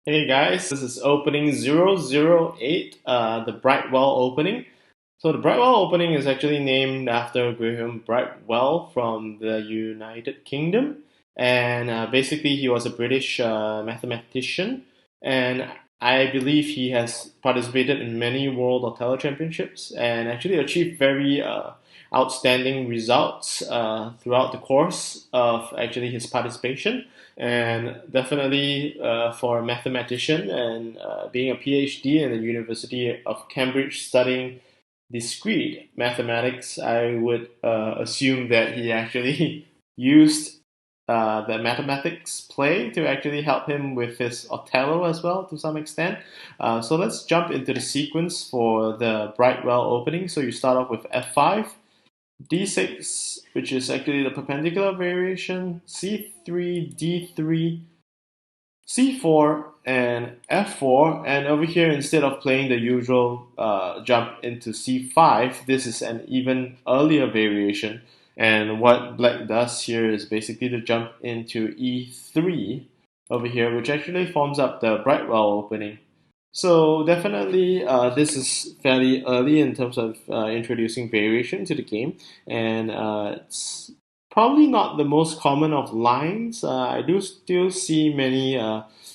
Hey guys, this is opening 008, the Brightwell opening. So the Brightwell opening is actually named after Graham Brightwell from the United Kingdom. And basically he was a British mathematician. And I believe he has participated in many World Othello Championships and actually achieved very outstanding results throughout the course of actually his participation. And definitely for a mathematician and being a PhD in the University of Cambridge studying discrete mathematics, I would assume that he actually used the mathematics play to actually help him with his Othello as well to some extent. So let's jump into the sequence for the Brightwell opening. So you start off with f5, d6, which is actually the perpendicular variation, c3, d3, c4, and f4. And over here, instead of playing the usual jump into c5, this is an even earlier variation. And what black does here is basically to jump into e3 over here, which actually forms up the Brightwell opening. So definitely, this is fairly early in terms of introducing variation to the game, and it's probably not the most common of lines. I do still see many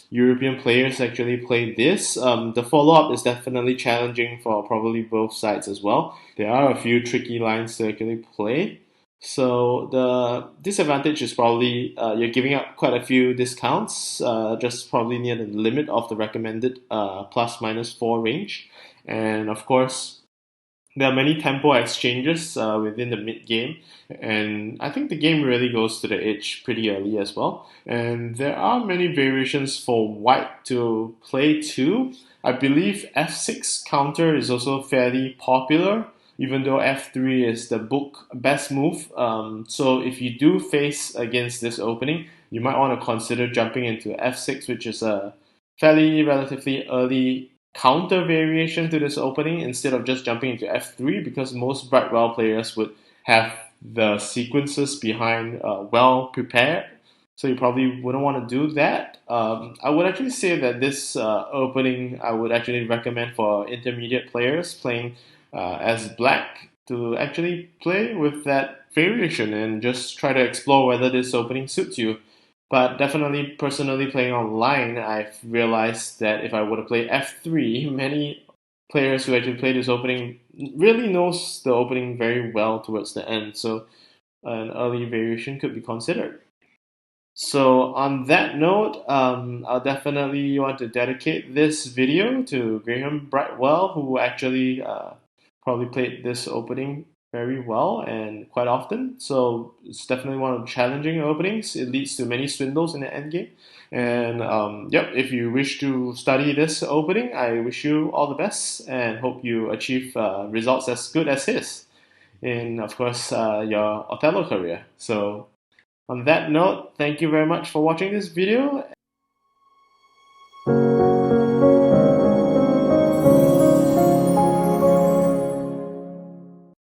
European players actually play this. The follow-up is definitely challenging for probably both sides as well. There are a few tricky lines to actually play. So the disadvantage is probably you're giving up quite a few discounts, just probably near the limit of the recommended +-4 range. And of course, there are many tempo exchanges within the mid game, and I think the game really goes to the edge pretty early as well. And there are many variations for white to play too. I believe f6 counter is also fairly popular, even though f3 is the book best move. So if you do face against this opening, you might want to consider jumping into f6, which is a fairly relatively early counter variation to this opening instead of just jumping into f3, because most Brightwell players would have the sequences behind well prepared. So you probably wouldn't want to do that. I would actually say that this opening I would actually recommend for intermediate players playing as black to actually play with that variation and just try to explore whether this opening suits you. But definitely, personally playing online, I've realized that if I were to play f3, many players who actually play this opening really knows the opening very well towards the end. So an early variation could be considered. So on that note, I'll definitely want to dedicate this video to Graham Brightwell, who actually probably played this opening very well and quite often. So it's definitely one of the challenging openings. It leads to many swindles in the end game. And yep, if you wish to study this opening, I wish you all the best and hope you achieve results as good as his in, of course, your Othello career. So on that note, thank you very much for watching this video.